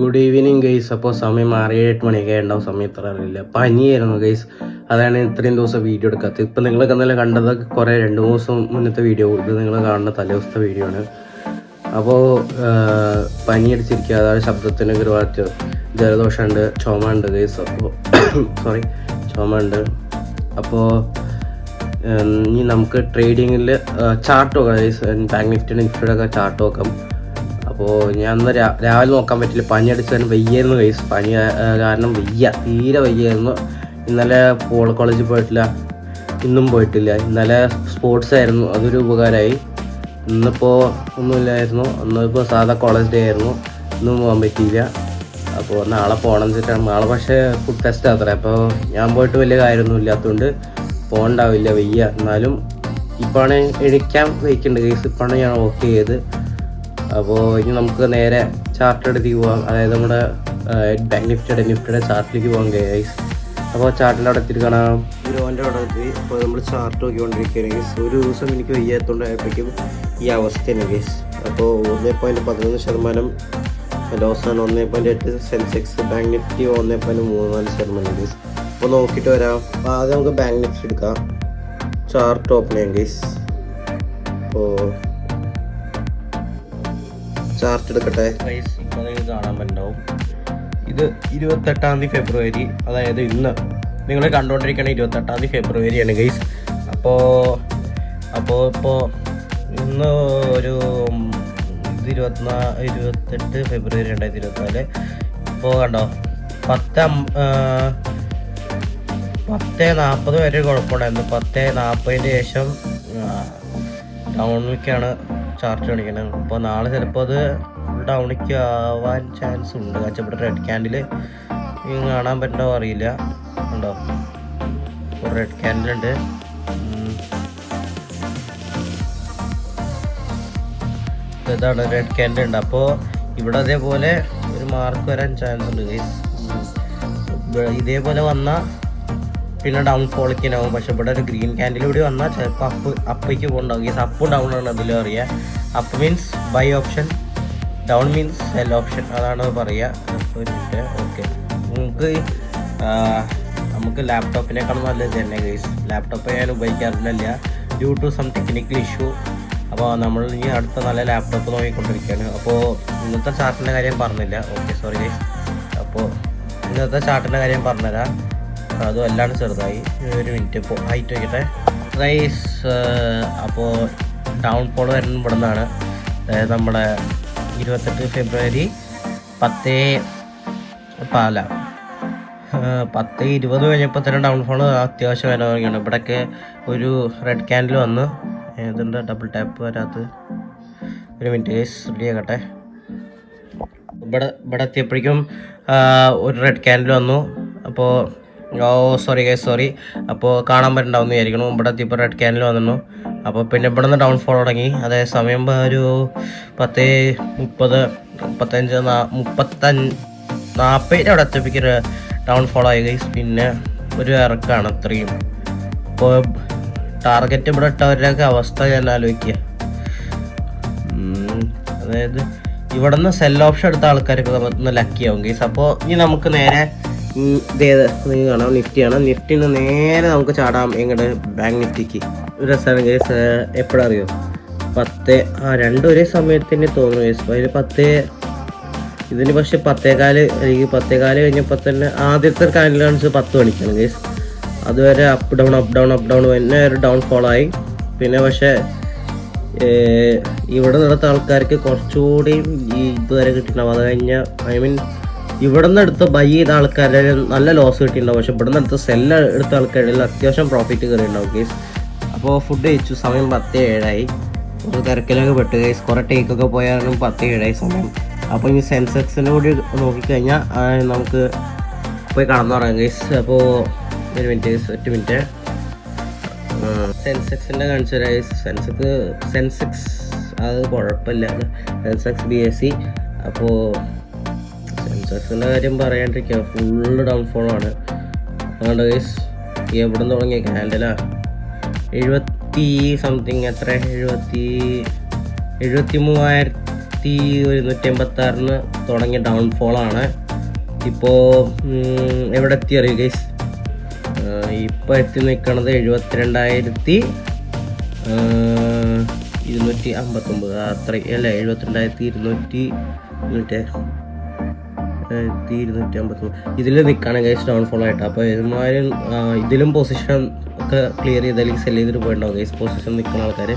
Good evening guys. അപ്പോൾ സമയം 6-7 മണിയൊക്കെ ഉണ്ടാവും. സമയം ഇത്ര അറിയില്ല. പനിയായിരുന്നു ഗൈസ്. അതാണ് ഇത്രയും ദിവസം വീഡിയോ എടുക്കാത്തത്. ഇപ്പം നിങ്ങളൊക്കെ ഇന്നലെ കണ്ടത് കുറേ 2-3 ദിവസം മുന്നത്തെ വീഡിയോ, ഇത് നിങ്ങൾ കാണുന്ന തലേദിവസത്തെ വീഡിയോ ആണ്. അപ്പോൾ പനി അടിച്ചിരിക്കുക, അതായത് ശബ്ദത്തിന് ഒരുപാട് ജലദോഷമുണ്ട്, ചുമ ഉണ്ട് ഗൈസ്. അപ്പോൾ സോറി, ചുമ ഉണ്ട്. അപ്പോൾ ഇനി നമുക്ക് ട്രേഡിങ്ങിൽ ചാർട്ട് നോക്കാം ഗൈസ്. ബാങ്ക് നിഫ്റ്റിയുടെ ഒക്കെ ചാർട്ട് നോക്കാം. അപ്പോൾ ഞാൻ അന്ന് രാവിലെ നോക്കാൻ പറ്റില്ല, പനി അടിച്ചാലും വയ്യായിരുന്നു ഗൈസ്. പനി കാരണം തീരെ വയ്യായിരുന്നു. ഇന്നലെ പോൾ കോളേജിൽ പോയിട്ടില്ല, ഇന്നും പോയിട്ടില്ല. ഇന്നലെ സ്പോർട്സ് ആയിരുന്നു, അതൊരു ഉപകാരമായി. ഇന്നിപ്പോൾ ഒന്നുമില്ലായിരുന്നു, ഇന്നിപ്പോൾ സാധാ കോളേജ് ഡേ ആയിരുന്നു, ഇന്നും പോകാൻ പറ്റിയില്ല. അപ്പോൾ നാളെ പോകണം വെച്ചിട്ടാണ്. നാളെ പക്ഷേ ഫുഡ് ടെസ്റ്റ് അത്ര. അപ്പോൾ ഞാൻ പോയിട്ട് വലിയ കാര്യമൊന്നും ഇല്ലാത്തതുകൊണ്ട് പോകണ്ടാവില്ല, വയ്യ. എന്നാലും ഇപ്പോഴാണ് എഴുതിക്കാൻ വയ്ക്കുന്നുണ്ട് ഗൈസ്. ഇപ്പോഴാണ് ഞാൻ ഓക്കെ ചെയ്ത്. അപ്പോൾ ഇനി നമുക്ക് നേരെ ചാർട്ട് എടുത്തേക്ക് പോകാം, അതായത് നമ്മുടെ ബാങ്ക് നിഫ്റ്റിയുടെ ചാർട്ടിലേക്ക് പോകാം ഗൈസ്. അപ്പോൾ ചാർട്ടിൻ്റെ അവിടെ എത്തിയിട്ട് കാണാം. ഗ്രോൻ്റെ അവിടെ എത്തി. അപ്പോൾ നമ്മൾ ചാർട്ട് നോക്കിക്കൊണ്ടിരിക്കുകയാണ് ഗൈസ്. ഒരു ദിവസം എനിക്ക് വയ്യാത്തതുകൊണ്ടായപ്പോഴേക്കും ഈ അവസ്ഥയാണ് ഗൈസ്. അപ്പോൾ 1.11% ലോസാണ്, 1.8 സെൻസെക്സ്. Bank Nifty 1.34% guys. അപ്പോൾ നോക്കിയിട്ട് വരാം. അപ്പോൾ ആദ്യം നമുക്ക് ബാങ്ക് നിഫ്റ്റി എടുക്കാം. ചാർട്ട് ഓപ്പൺ ചെയ്യാം ഗൈസ്. അപ്പോൾ ചാർട്ട് എടുക്കട്ടെ ഗൈസ്. ഇപ്പോൾ നിങ്ങൾക്ക് കാണാൻ പറ്റുണ്ടാവും, ഇത് 28 ഫെബ്രുവരി, അതായത് ഇന്ന് നിങ്ങൾ കണ്ടുകൊണ്ടിരിക്കണ 28 ഫെബ്രുവരിയാണ് ഗൈസ്. അപ്പോൾ ഇന്ന് ഒരു 28 ഫെബ്രുവരി 2024. ഇപ്പോൾ കണ്ടോ 10:40 വരെ കുഴപ്പമുണ്ടായിരുന്നു. 10:40 ശേഷം ഡൗണിലേക്കാണ് ചാർട്ട് കാണിക്കുന്നത്. അപ്പോൾ നാളെ ചിലപ്പോൾ അത് ഫുൾ ഡൗണിലേക്ക് ആവാൻ ചാൻസ് ഉണ്ട്. ഇവിടെ റെഡ് ക്യാൻഡിൽ കാണാൻ പറ്റോ അറിയില്ല. ഉണ്ടോ, റെഡ് ക്യാൻഡിലുണ്ട്. ഇതാണ് റെഡ് ക്യാൻഡിൽ ഉണ്ട്. അപ്പോൾ ഇവിടെ അതേപോലെ ഒരു മാർക്ക് വരാൻ ചാൻസ് ഉണ്ട് ഗൈസ്. ഇതേപോലെ വന്നാൽ പിന്നെ ഡൗൺ ഫോളിക്കാനാവും. പക്ഷെ ഇവിടെ ഒരു ഗ്രീൻ ക്യാൻഡിലൂടെ വന്നാൽ ചിലപ്പോൾ അപ്പേക്ക് പോകണ്ടാവും ഗൈസ്. അപ്പും ഡൗൺ ആണ് അതിലും അറിയാം. Up means buy option, down means sell option, അതാണ് പറയുക. ഓക്കെ, നമുക്ക് ലാപ്ടോപ്പിനേക്കാളും നല്ലത് തന്നെ ഗൈസ്. ലാപ്ടോപ്പ് ഞാൻ ഉപയോഗിക്കാറില്ല due to some technical issue. അപ്പോൾ നമ്മൾ ഇനി അടുത്ത നല്ല ലാപ്ടോപ്പ് നോക്കിക്കൊണ്ടിരിക്കുകയാണ്. അപ്പോൾ ഇന്നത്തെ ചാർട്ടിൻ്റെ കാര്യം പറഞ്ഞില്ല. Okay, sorry guys. അപ്പോൾ ഇന്നത്തെ ചാർട്ടിൻ്റെ കാര്യം പറഞ്ഞുതരാം. അതും എല്ലാം ചെറുതായി. ഒരു മിനിറ്റ് ഇപ്പോൾ ഹൈറ്റ് വയ്ക്കട്ടെ ഗൈസ്. അപ്പോൾ ഡൗൺ ഫോൾ വരുന്നത് ഇവിടെ നിന്നാണ്. അതായത് നമ്മുടെ 28 ഫെബ്രുവരി 10:20 കഴിഞ്ഞപ്പോൾ തന്നെ ഡൗൺ ഫോൾ അത്യാവശ്യം വരാൻ തുടങ്ങിയാണ്. ഇവിടെയൊക്കെ ഒരു റെഡ് ക്യാൻഡിൽ വന്ന് ഇതുണ്ട്, ഡബിൾ ടാപ്പ് വരാത്തത്. ഒരു മിനിറ്റ് ഗൈസ്, റെഡി ആക്കട്ടെ. ഇവിടെ എത്തിയപ്പോഴേക്കും ഒരു റെഡ് ക്യാൻഡിൽ വന്നു. അപ്പോൾ സോറി ഗൈസ്, സോറി. അപ്പോൾ കാണാൻ പറ്റുന്നുണ്ടാവുമെന്ന് വിചാരിക്കണം. ഇവിടെ എത്തിയപ്പോൾ റെഡ് ക്യാൻഡിൽ വന്നിരുന്നു. അപ്പോൾ പിന്നെ ഇവിടെ നിന്ന് ഡൗൺ ഫോൾ തുടങ്ങി. അതായത് സമയം ഒരു 10:30, 35, 40 അവിടെ എത്തിയപ്പോഴേക്കും ഡൗൺ ഫോൾ ആയി ഗൈസ്. പിന്നെ ഒരു ഇറക്കാണ് അത്രയും. ഇപ്പോൾ ടാർഗറ്റ് ഇവിടെ ഇട്ടവരുടെയൊക്കെ അവസ്ഥ ഞാൻ ആലോചിക്കുക. അതായത് ഇവിടെ നിന്ന് സെൽ ഓപ്ഷൻ എടുത്ത ആൾക്കാർക്ക് ഒന്ന് ലക്കിയാവും ഗൈസ്. അപ്പോൾ ഇനി നമുക്ക് നേരെ നിങ്ങൾ കാണാം, നിഫ്റ്റിയാണ്. നിഫ്റ്റിന്ന് നേരെ നമുക്ക് ചാടാം എങ്ങോട്ട്, ബാങ്ക് നിഫ്റ്റിക്ക്. ഒരു രസമാണ് ഗൈസ്. എപ്പോഴറിയോ, 2 ഒരേ സമയത്തിന് തോന്നുന്നു ഗൈസ്. അതിൽ 10 ഇതിന് പക്ഷെ 10:15 അല്ലെങ്കിൽ 10:15 കഴിഞ്ഞപ്പോൾ തന്നെ ആദ്യത്തെ കാൻഡിൽ കാണിച്ചത് 10 മണിക്കാണ് ഗൈസ്. അതുവരെ അപ്പ് ഡൗൺ പിന്നെ ഒരു ഡൗൺ ഫോളായി. പിന്നെ പക്ഷേ ഇവിടെ നടത്ത ആൾക്കാർക്ക് കുറച്ചുകൂടി ഇതുവരെ കിട്ടിയിട്ടുണ്ടാവും. അത് കഴിഞ്ഞ ഇവിടെ നിന്ന് എടുത്ത് ബൈ ചെയ്ത ആൾക്കാരുടെ നല്ല ലോസ് കിട്ടിയിട്ടുണ്ടാവും. പക്ഷെ ഇവിടെ നിന്ന് എടുത്ത് സെല്ല് എടുത്ത ആൾക്കാരുടെ അത്യാവശ്യം പ്രോഫിറ്റ് കയറിയിട്ടുണ്ടാവും ഗൈസ്. അപ്പോൾ ഫുഡ് കഴിച്ചു. സമയം 10:07 ഒരു തിരക്കിലൊക്കെ പെട്ട് ഗൈസ്. കുറേ ടേക്കൊക്കെ പോയാലും 10:07 സമയം. അപ്പോൾ ഇനി സെൻസെക്സിൻ്റെ കൂടി നോക്കിക്കഴിഞ്ഞാൽ നമുക്ക് പോയി കടന്നു പറയാം ഗൈസ്. അപ്പോൾ ഒരു മിനിറ്റ് ഗൈസ്, 1 മിനിറ്റ്. സെൻസെക്സിൻ്റെ കാണിച്ചു തരാം ഗൈസ്. സെൻസെക്സ് അത് കുഴപ്പമില്ല, സെൻസെക്സ് BSE. അപ്പോൾ സെൻസെക്സിൻ്റെ കാര്യം പറയാണ്ടിരിക്കുക, ഫുള്ള് ഡൗൺ ഫോളാണ്. അതുകൊണ്ട് ഗൈസ് എവിടെ നിന്ന് തുടങ്ങിയ ക്യാൻഡലാ 70 സംതിങ്, എത്ര 73,000 1186 തുടങ്ങിയ ഡൗൺഫോളാണ്. ഇപ്പോൾ എവിടെ എത്തി അറിയുക ഗൈസ്? ഇപ്പോൾ എത്തി നിൽക്കണത് 72,259 അത്ര അല്ല, 72,259 ഇതിൽ നിൽക്കുകയാണ് ഗൈസ് ഡൗൺഫോൾ ആയിട്ട്. അപ്പോൾ ഇതുമാതിരി ഇതിലും പൊസിഷൻ ഒക്കെ ക്ലിയർ ചെയ്ത് അല്ലെങ്കിൽ സെല് ചെയ്തിട്ട് പോയിട്ടുണ്ടാവും ഗൈസ് പൊസിഷൻ നിൽക്കുന്ന ആൾക്കാർ.